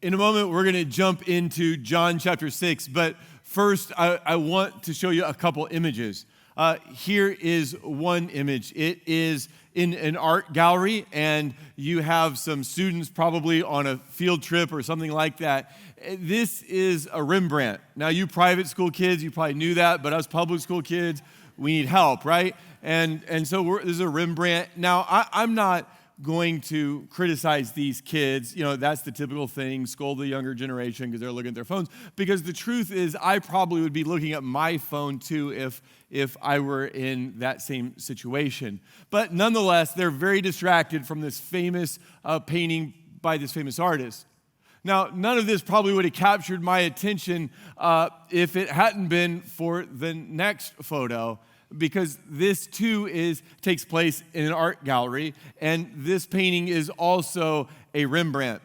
In a moment, we're going to jump into John chapter 6, but first, I want to show you a couple images. Here is one image. It is in an art gallery, and you have some students probably on a field trip or something like that. This is a Rembrandt. Now, you private school kids, you probably knew that, but us public school kids, we need help, right? And so this is a Rembrandt. Now, I'm not going to criticize these kids. You know, that's the typical thing, scold the younger generation because they're looking at their phones. Because the truth is, I probably would be looking at my phone too if I were in that same situation. But nonetheless, they're very distracted from this famous painting by this famous artist. Now, none of this probably would have captured my attention if it hadn't been for the next photo, because this too takes place in an art gallery, and this painting is also a Rembrandt.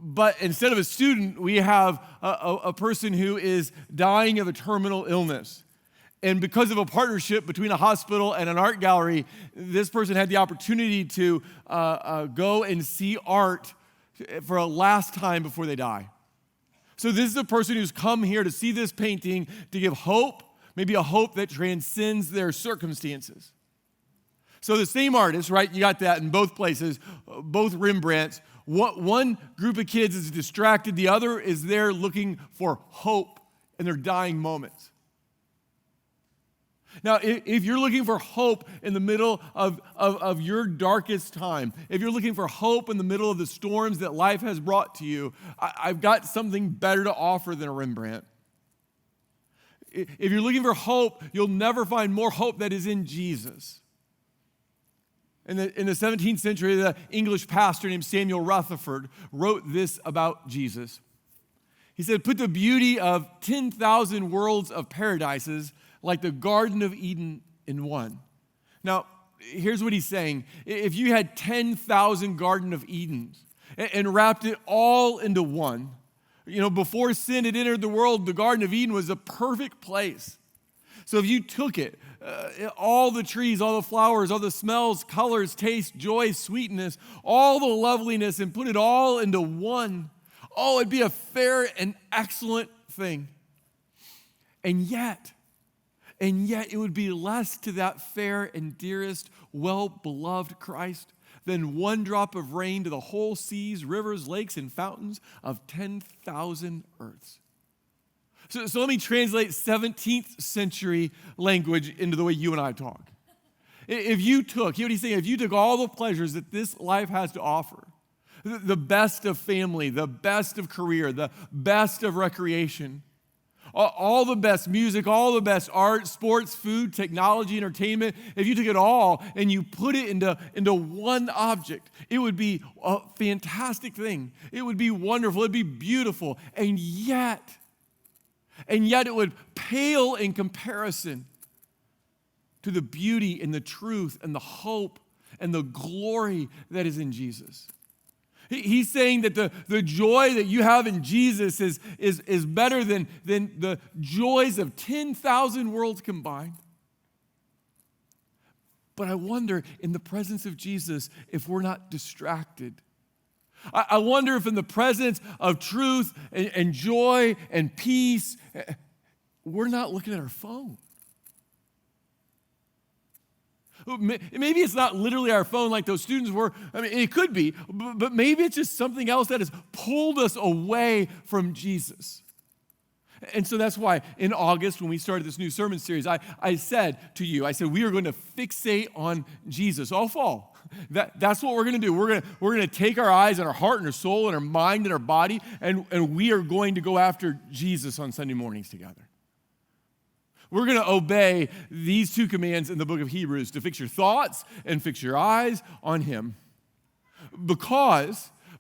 But instead of a student, we have a person who is dying of a terminal illness. And because of a partnership between a hospital and an art gallery, this person had the opportunity to go and see art for a last time before they die. So this is a person who's come here to see this painting to give hope, maybe a hope that transcends their circumstances. So the same artist, right? You got that in both places, both Rembrandts. One group of kids is distracted. The other is there looking for hope in their dying moments. Now, if you're looking for hope in the middle of your darkest time, if you're looking for hope in the middle of the storms that life has brought to you, I've got something better to offer than a Rembrandt. If you're looking for hope, you'll never find more hope that is in Jesus. In the 17th century, the English pastor named Samuel Rutherford wrote this about Jesus. He said, "Put the beauty of 10,000 worlds of paradises like the Garden of Eden in one." Now, here's what he's saying. If you had 10,000 Garden of Edens and wrapped it all into one, you know, before sin had entered the world, the Garden of Eden was a perfect place. So if you took it, all the trees, all the flowers, all the smells, colors, taste, joy, sweetness, all the loveliness, and put it all into one, oh, it'd be a fair and excellent thing. And yet it would be less to that fair and dearest, well-beloved Christ than one drop of rain to the whole seas, rivers, lakes, and fountains of 10,000 earths. So let me translate 17th century language into the way you and I talk. If you took all the pleasures that this life has to offer, the best of family, the best of career, the best of recreation, all the best music, all the best art, sports, food, technology, entertainment, if you took it all and you put it into one object, it would be a fantastic thing. It would be wonderful. It'd be beautiful. And yet it would pale in comparison to the beauty and the truth and the hope and the glory that is in Jesus. He's saying that the joy that you have in Jesus is better than the joys of 10,000 worlds combined. But I wonder, in the presence of Jesus, if we're not distracted. I wonder if in the presence of truth and joy and peace, we're not looking at our phone. Maybe it's not literally our phone like those students were. I mean, it could be, but maybe it's just something else that has pulled us away from Jesus. And so that's why in August, when we started this new sermon series, I said we are going to fixate on Jesus all fall. That's what we're going to do. We're going to take our eyes and our heart and our soul and our mind and our body, and we are going to go after Jesus on Sunday mornings together. We're going to obey these two commands in the book of Hebrews, to fix your thoughts and fix your eyes on him.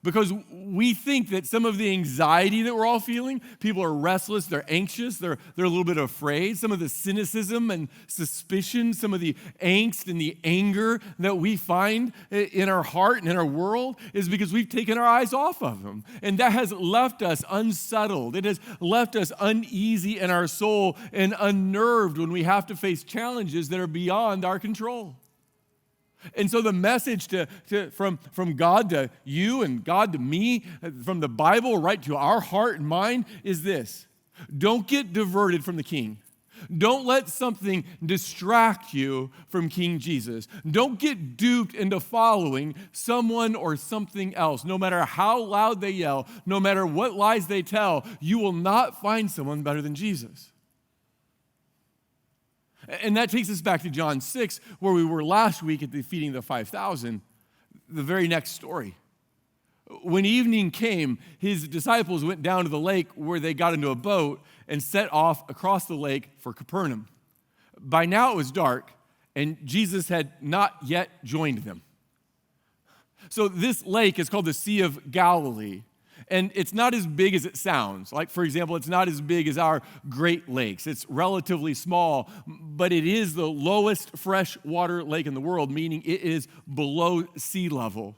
Because we think that some of the anxiety that we're all feeling, people are restless, they're anxious, they're a little bit afraid. Some of the cynicism and suspicion, some of the angst and the anger that we find in our heart and in our world is because we've taken our eyes off of him. And that has left us unsettled. It has left us uneasy in our soul and unnerved when we have to face challenges that are beyond our control. And so the message from God to you and God to me, from the Bible right to our heart and mind is this: don't get diverted from the King. Don't let something distract you from King Jesus. Don't get duped into following someone or something else. No matter how loud they yell, no matter what lies they tell, you will not find someone better than Jesus. And that takes us back to John 6, where we were last week at the feeding of the 5,000, the very next story. When evening came, his disciples went down to the lake where they got into a boat and set off across the lake for Capernaum. By now it was dark, and Jesus had not yet joined them. So this lake is called the Sea of Galilee, and it's not as big as it sounds. Like, for example, it's not as big as our Great Lakes. It's relatively small, but it is the lowest freshwater lake in the world, meaning it is below sea level.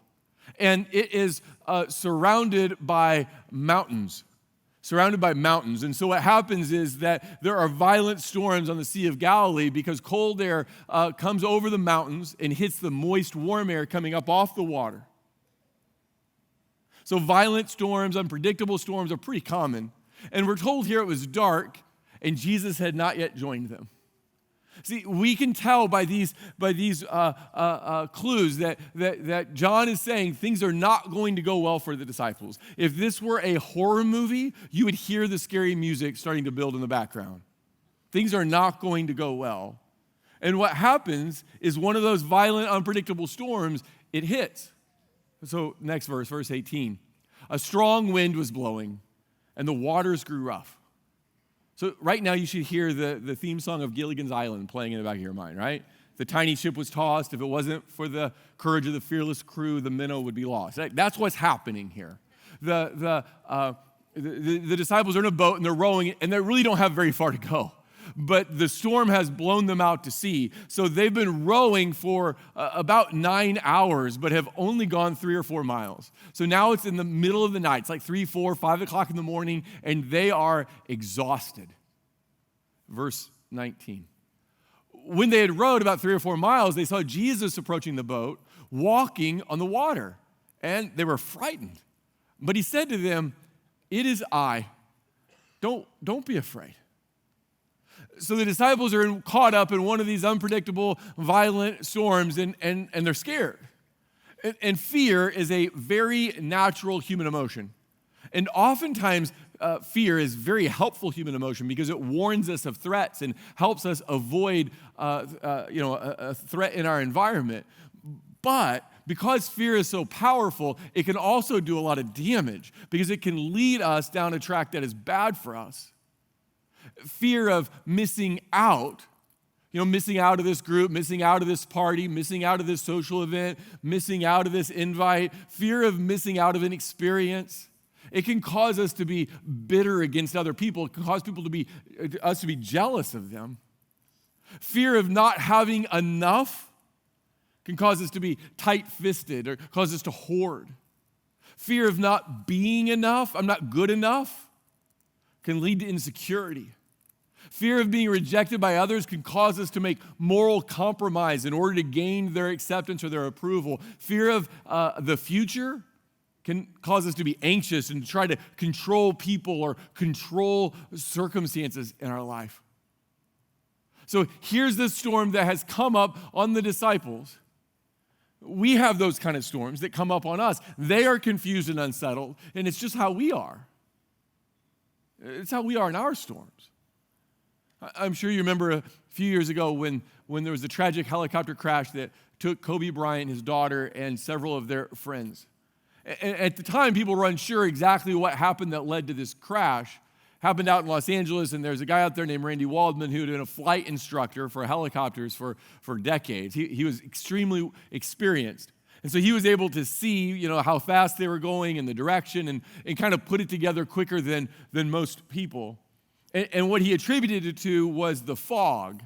And it is surrounded by mountains. And so what happens is that there are violent storms on the Sea of Galilee because cold air comes over the mountains and hits the moist, warm air coming up off the water. So violent storms, unpredictable storms are pretty common. And we're told here it was dark and Jesus had not yet joined them. See, we can tell by these clues that John is saying things are not going to go well for the disciples. If this were a horror movie, you would hear the scary music starting to build in the background. Things are not going to go well. And what happens is one of those violent, unpredictable storms, it hits. So next verse 18. A strong wind was blowing, and the waters grew rough. So right now you should hear the theme song of Gilligan's Island playing in the back of your mind, right? The tiny ship was tossed. If it wasn't for the courage of the fearless crew, the minnow would be lost. That's what's happening here. The disciples are in a boat and they're rowing, and they really don't have very far to go. But the storm has blown them out to sea. So they've been rowing for about 9 hours, but have only gone 3 or 4 miles. So now it's in the middle of the night. It's like 3, 4, 5 o'clock in the morning, and they are exhausted. Verse 19. When they had rowed about 3 or 4 miles, they saw Jesus approaching the boat, walking on the water, and they were frightened. But he said to them, "It is I. Don't be afraid." So the disciples are caught up in one of these unpredictable, violent storms, and they're scared. And fear is a very natural human emotion. And oftentimes, fear is very helpful human emotion because it warns us of threats and helps us avoid a threat in our environment. But because fear is so powerful, it can also do a lot of damage because it can lead us down a track that is bad for us. Fear of missing out, missing out of this group, missing out of this party, missing out of this social event, missing out of this invite, fear of missing out of an experience. It can cause us to be bitter against other people. It can cause us to be jealous of them. Fear of not having enough can cause us to be tight-fisted or cause us to hoard. Fear of not being enough, I'm not good enough, can lead to insecurity. Fear of being rejected by others can cause us to make moral compromise in order to gain their acceptance or their approval. Fear of the future can cause us to be anxious and try to control people or control circumstances in our life. So here's this storm that has come up on the disciples. We have those kind of storms that come up on us. They are confused and unsettled, and it's just how we are. It's how we are in our storms. I'm sure you remember a few years ago when there was a tragic helicopter crash that took Kobe Bryant, his daughter, and several of their friends. At the time, people were unsure exactly what happened that led to this crash. Happened out in Los Angeles, and there's a guy out there named Randy Waldman who had been a flight instructor for helicopters for decades. He was extremely experienced. And so he was able to see, how fast they were going and the direction and kind of put it together quicker than most people. And what he attributed it to was the fog.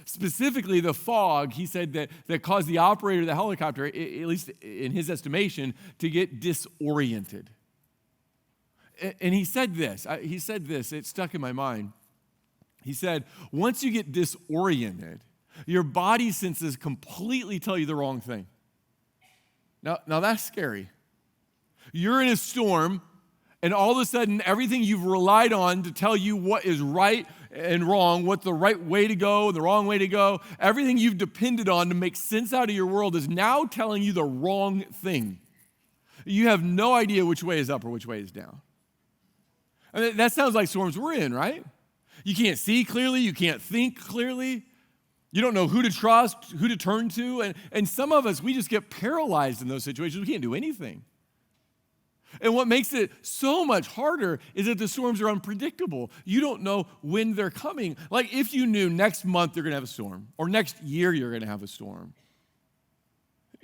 Specifically, the fog, he said, that caused the operator of the helicopter, at least in his estimation, to get disoriented. And he said this, it stuck in my mind. He said, once you get disoriented, Your body senses completely tell you the wrong thing. Now that's scary. You're in a storm, and all of a sudden, everything you've relied on to tell you what is right and wrong, what the right way to go and the wrong way to go, everything you've depended on to make sense out of your world is now telling you the wrong thing. You have no idea which way is up or which way is down. I mean, that sounds like storms we're in, right? You can't see clearly. You can't think clearly. You don't know who to trust, who to turn to. And some of us, we just get paralyzed in those situations. We can't do anything. And what makes it so much harder is that the storms are unpredictable. You don't know when they're coming. Like if you knew next month you're going to have a storm, or next year you're going to have a storm.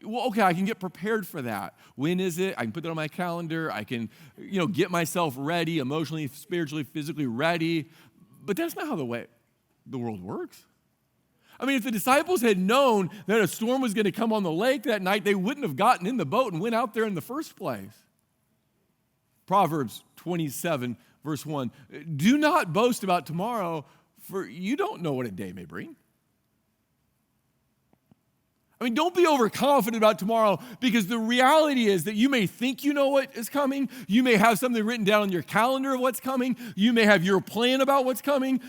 Well, okay, I can get prepared for that. When is it? I can put that on my calendar. I can, get myself ready, emotionally, spiritually, physically ready. But that's not how the world works. I mean, if the disciples had known that a storm was going to come on the lake that night, they wouldn't have gotten in the boat and went out there in the first place. Proverbs 27, verse 1, do not boast about tomorrow, for you don't know what a day may bring. I mean, don't be overconfident about tomorrow, because the reality is that you may think you know what is coming. You may have something written down on your calendar of what's coming. You may have your plan about what's coming.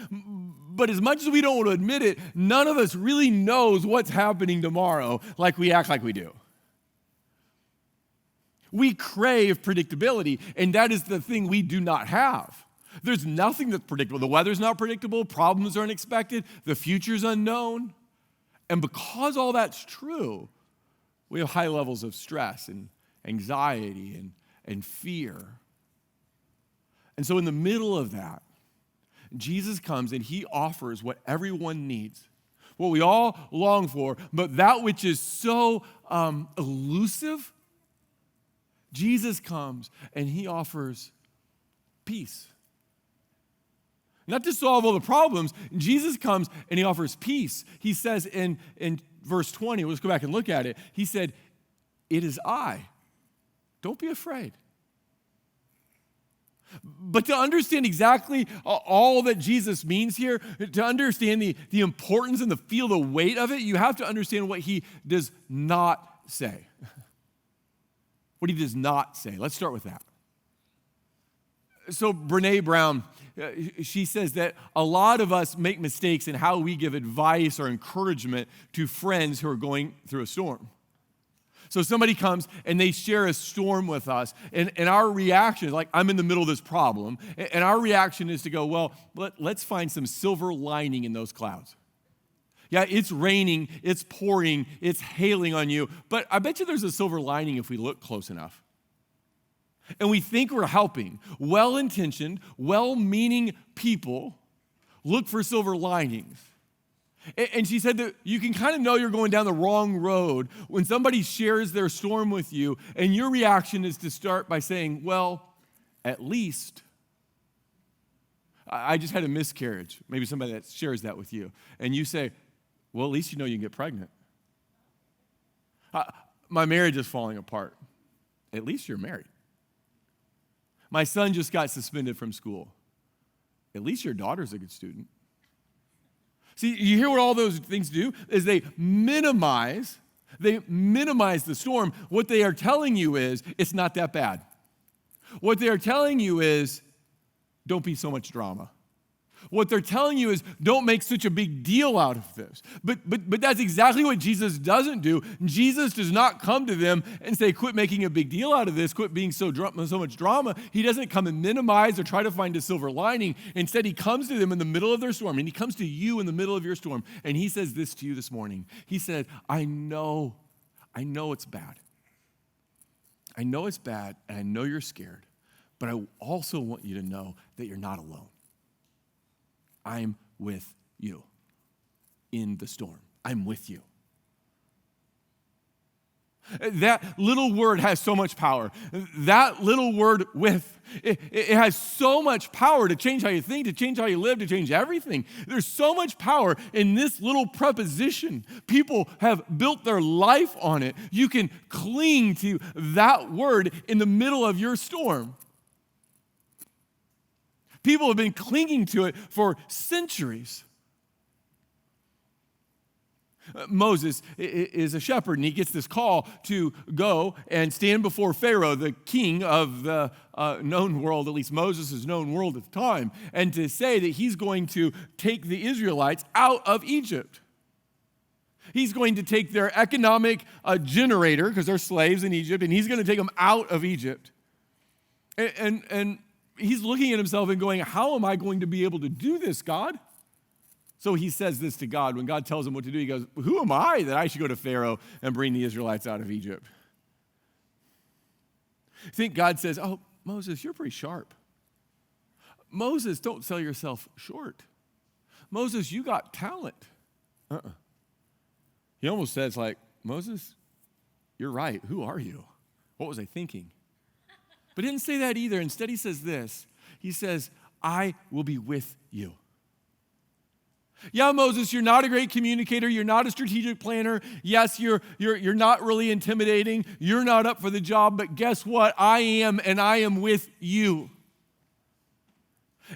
But as much as we don't want to admit it, none of us really knows what's happening tomorrow like we act like we do. We crave predictability, and that is the thing we do not have. There's nothing that's predictable. The weather's not predictable. Problems are unexpected. The future's unknown. And because all that's true, we have high levels of stress and anxiety and fear. And so in the middle of that, Jesus comes and he offers what everyone needs, what we all long for, but that which is so elusive, Jesus comes and he offers peace. Not to solve all the problems, Jesus comes and he offers peace. He says in verse 20, let's go back and look at it. He said, it is I. Don't be afraid. But to understand exactly all that Jesus means here, to understand the importance and feel the weight of it, you have to understand what he does not say. What he does not say. Let's start with that. So Brene Brown, she says that a lot of us make mistakes in how we give advice or encouragement to friends who are going through a storm. So somebody comes and they share a storm with us, and our reaction is like, I'm in the middle of this problem, and our reaction is to go, well, let's find some silver lining in those clouds. Yeah, it's raining, it's pouring, it's hailing on you, but I bet you there's a silver lining if we look close enough. And we think we're helping. Well-intentioned, well-meaning people look for silver linings. And she said that you can kind of know you're going down the wrong road when somebody shares their storm with you, and your reaction is to start by saying, well, at least. I just had a miscarriage. Maybe somebody that shares that with you. And you say, well, at least you know you can get pregnant. My marriage is falling apart. At least you're married. My son just got suspended from school. At least your daughter's a good student. See, you hear what all those things do? Is they minimize the storm. What they are telling you is, it's not that bad. What they are telling you is, don't be so much drama. What they're telling you is, don't make such a big deal out of this. But that's exactly what Jesus doesn't do. Jesus does not come to them and say, quit making a big deal out of this, quit being so much drama. He doesn't come and minimize or try to find a silver lining. Instead, he comes to them in the middle of their storm, and he comes to you in the middle of your storm, and he says this to you this morning. He said, I know it's bad. I know it's bad, and I know you're scared, but I also want you to know that you're not alone. I'm with you in the storm. I'm with you. That little word has so much power. That little word with, it has so much power to change how you think, to change how you live, to change everything. There's so much power in this little preposition. People have built their life on it. You can cling to that word in the middle of your storm. People have been clinging to it for centuries. Moses is a shepherd, and he gets this call to go and stand before Pharaoh, the king of the known world, at least Moses' known world at the time, and to say that he's going to take the Israelites out of Egypt. He's going to take their economic generator, because they're slaves in Egypt, and he's going to take them out of Egypt. And he's looking at himself and going, how am I going to be able to do this, God? So he says this to God. When God tells him what to do, he goes, who am I that I should go to Pharaoh and bring the Israelites out of Egypt? I think God says, oh, Moses, you're pretty sharp. Moses, don't sell yourself short. Moses, you got talent. He almost says like, Moses, you're right. Who are you? What was I thinking? But he didn't say that either. Instead, he says this. He says, I will be with you. Yeah, Moses, you're not a great communicator. You're not a strategic planner. Yes, you're not really intimidating. You're not up for the job. But guess what? I am, and I am with you.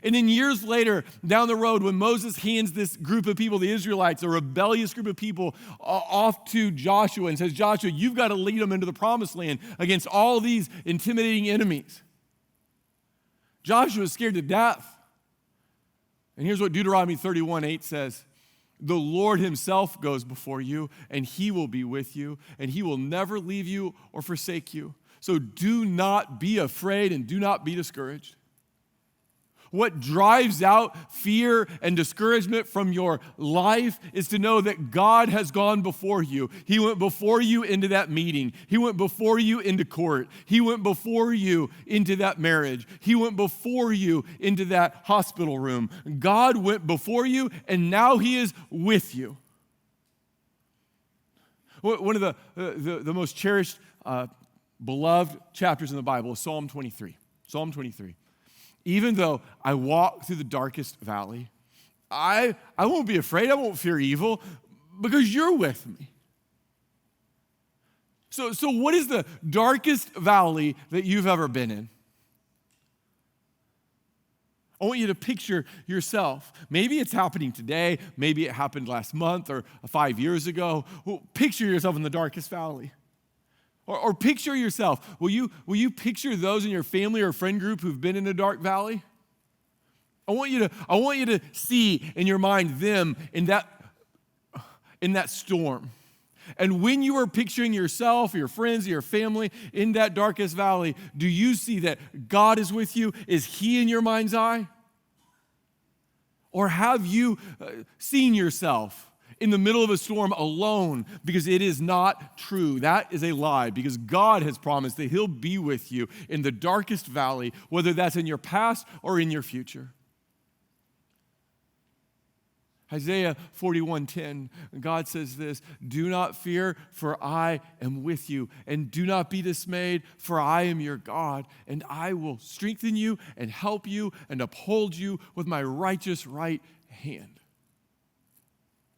And then years later, down the road, when Moses hands this group of people, the Israelites, a rebellious group of people, off to Joshua and says, Joshua, you've got to lead them into the promised land against all these intimidating enemies. Joshua is scared to death. And here's what Deuteronomy 31:8 says. The Lord himself goes before you, and he will be with you, and he will never leave you or forsake you. So do not be afraid and do not be discouraged. What drives out fear and discouragement from your life is to know that God has gone before you. He went before you into that meeting. He went before you into court. He went before you into that marriage. He went before you into that hospital room. God went before you, and now he is with you. One of the most cherished, beloved chapters in the Bible is Psalm 23. Psalm 23. Even though I walk through the darkest valley, I won't be afraid. I won't fear evil because you're with me. So what is the darkest valley that you've ever been in? I want you to picture yourself. Maybe it's happening today. Maybe it happened last month or 5 years ago. Well, picture yourself in the darkest valley. Or picture yourself. Will you picture those in your family or friend group who've been in a dark valley? I want you to see in your mind them in that storm. And when you are picturing yourself, your friends, your family in that darkest valley, do you see that God is with you? Is he in your mind's eye? Or have you seen yourself in the middle of a storm alone? Because it is not true. That is a lie, because God has promised that he'll be with you in the darkest valley, whether that's in your past or in your future. Isaiah 41:10, God says this, do not fear, for I am with you, and do not be dismayed, for I am your God, and I will strengthen you and help you and uphold you with my righteous right hand.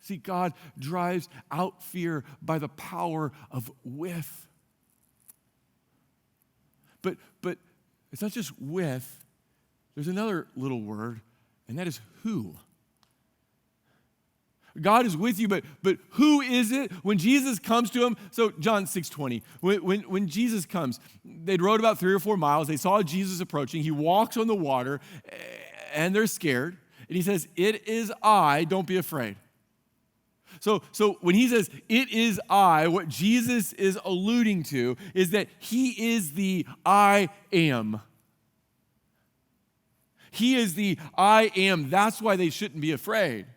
See, God drives out fear by the power of with. But it's not just with. There's another little word, and that is who. God is with you, but who is it? When Jesus comes to him, so John 6:20, when Jesus comes, they'd rode about 3 or 4 miles. They saw Jesus approaching. He walks on the water, and they're scared. And he says, it is I, don't be afraid. So when he says, it is I, what Jesus is alluding to is that he is the I am. He is the I am. That's why they shouldn't be afraid.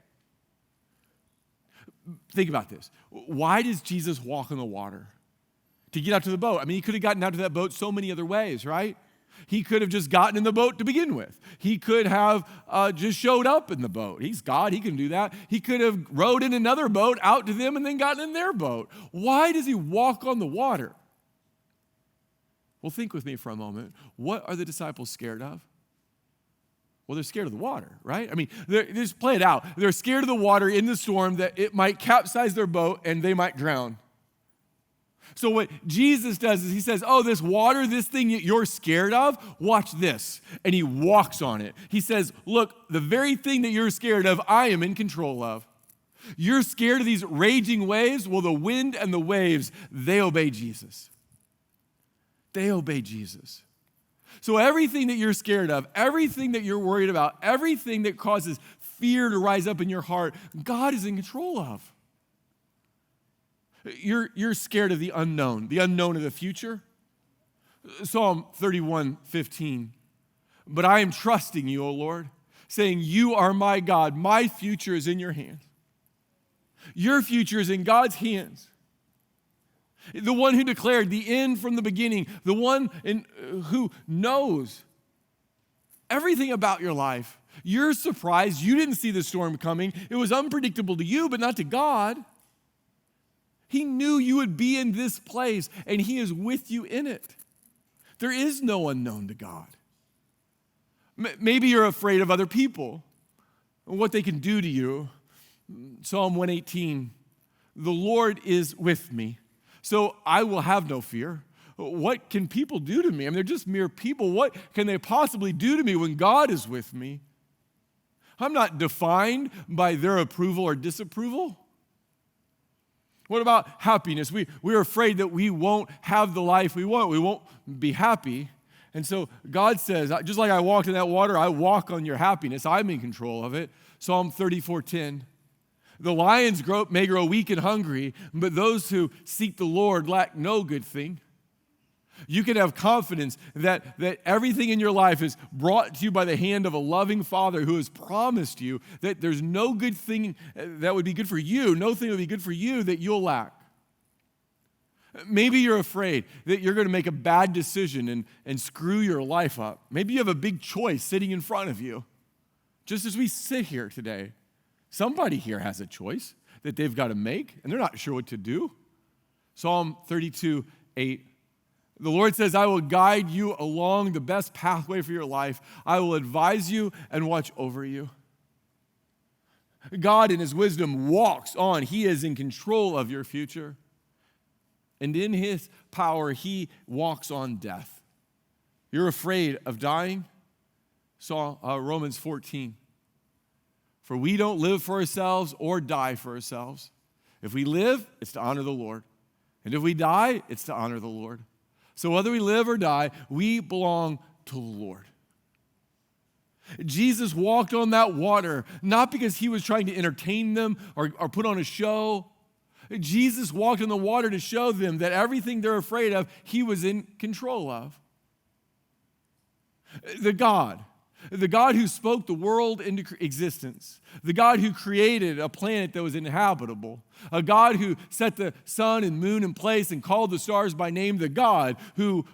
Think about this. Why does Jesus walk on the water? To get out to the boat. I mean, he could have gotten out to that boat so many other ways, right? He could have just gotten in the boat to begin with. He could have just showed up in the boat. He's God. He can do that. He could have rowed in another boat out to them and then gotten in their boat. Why does he walk on the water? Well, think with me for a moment. What are the disciples scared of? Well, they're scared of the water, right? I mean, just play it out. They're scared of the water in the storm, that it might capsize their boat and they might drown. So what Jesus does is he says, oh, this water, this thing that you're scared of, watch this. And he walks on it. He says, look, the very thing that you're scared of, I am in control of. You're scared of these raging waves? Well, the wind and the waves, they obey Jesus. They obey Jesus. So everything that you're scared of, everything that you're worried about, everything that causes fear to rise up in your heart, God is in control of. You're scared of the unknown of the future. Psalm 31:15. But I am trusting you, O Lord, saying, you are my God. My future is in your hands. Your future is in God's hands. The one who declared the end from the beginning, the one who knows everything about your life. You're surprised. You didn't see the storm coming. It was unpredictable to you, but not to God. He knew you would be in this place, and he is with you in it. There is no unknown to God. Maybe you're afraid of other people and what they can do to you. Psalm 118, the Lord is with me, so I will have no fear. What can people do to me? I mean, they're just mere people. What can they possibly do to me when God is with me? I'm not defined by their approval or disapproval. What about happiness? We're afraid that we won't have the life we want. We won't be happy. And so God says, just like I walked in that water, I walk on your happiness. I'm in control of it. Psalm 34:10. The lions may grow weak and hungry, but those who seek the Lord lack no good thing. You can have confidence that everything in your life is brought to you by the hand of a loving Father who has promised you that there's no good thing that would be good for you, no thing that would be good for you that you'll lack. Maybe you're afraid that you're going to make a bad decision and screw your life up. Maybe you have a big choice sitting in front of you. Just as we sit here today, somebody here has a choice that they've got to make, and they're not sure what to do. Psalm 32:8. The Lord says, I will guide you along the best pathway for your life. I will advise you and watch over you. God in his wisdom walks on. He is in control of your future. And in his power, he walks on death. You're afraid of dying? Romans 14. For we don't live for ourselves or die for ourselves. If we live, it's to honor the Lord. And if we die, it's to honor the Lord. So whether we live or die, we belong to the Lord. Jesus walked on that water, not because he was trying to entertain them or put on a show. Jesus walked on the water to show them that everything they're afraid of, he was in control of. The God who spoke the world into existence, the God who created a planet that was inhabitable, a God who set the sun and moon in place and called the stars by name, the God who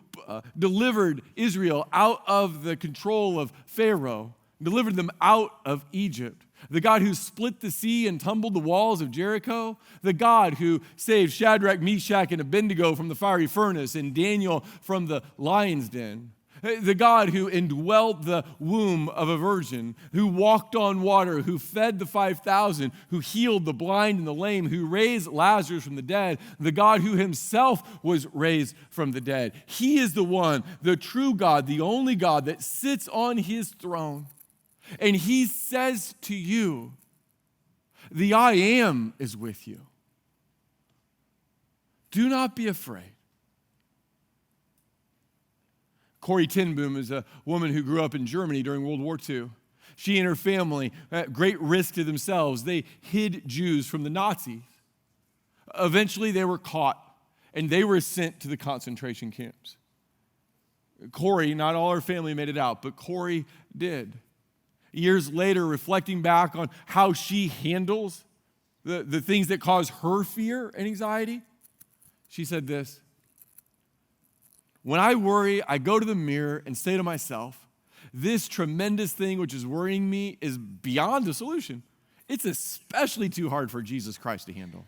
delivered Israel out of the control of Pharaoh, delivered them out of Egypt, the God who split the sea and tumbled the walls of Jericho, the God who saved Shadrach, Meshach, and Abednego from the fiery furnace and Daniel from the lion's den. The God who indwelt the womb of a virgin, who walked on water, who fed the 5,000, who healed the blind and the lame, who raised Lazarus from the dead, the God who himself was raised from the dead. He is the one, the true God, the only God that sits on his throne. And he says to you, the I am is with you. Do not be afraid. Corrie Ten Boom is a woman who grew up in Germany during World War II. She and her family, at great risk to themselves, they hid Jews from the Nazis. Eventually, they were caught, and they were sent to the concentration camps. Corrie, not all her family made it out, but Corrie did. Years later, reflecting back on how she handles the things that cause her fear and anxiety, she said this: when I worry, I go to the mirror and say to myself, this tremendous thing which is worrying me is beyond a solution. It's especially too hard for Jesus Christ to handle.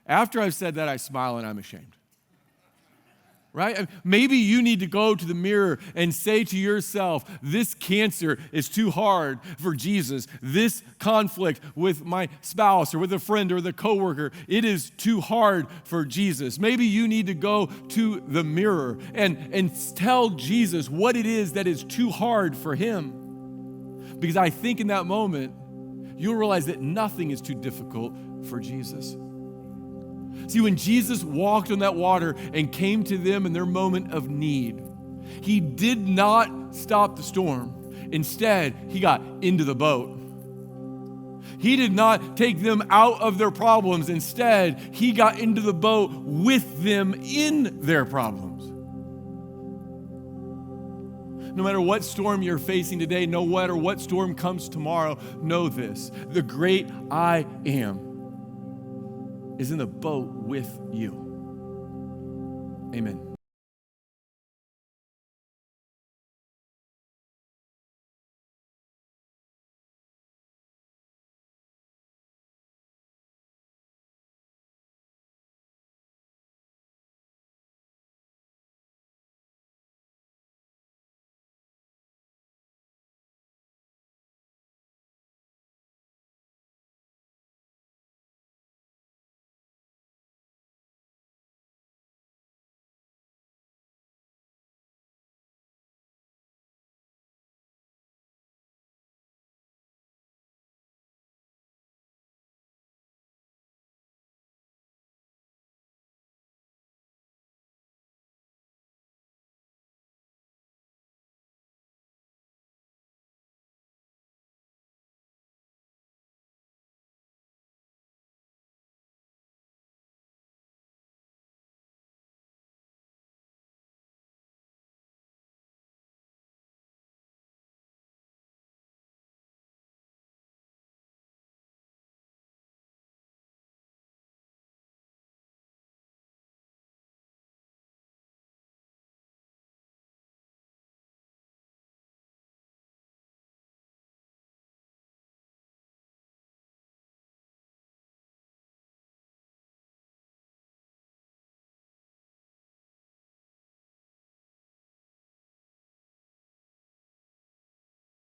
After I've said that, I smile and I'm ashamed. Right? Maybe you need to go to the mirror and say to yourself, this cancer is too hard for Jesus. This conflict with my spouse or with a friend or the coworker, it is too hard for Jesus. Maybe you need to go to the mirror and tell Jesus what it is that is too hard for him. Because I think in that moment, you'll realize that nothing is too difficult for Jesus. See, when Jesus walked on that water and came to them in their moment of need, he did not stop the storm. Instead, he got into the boat. He did not take them out of their problems. Instead, he got into the boat with them in their problems. No matter what storm you're facing today, no matter what storm comes tomorrow, know this: the great I Am is in the boat with you. Amen.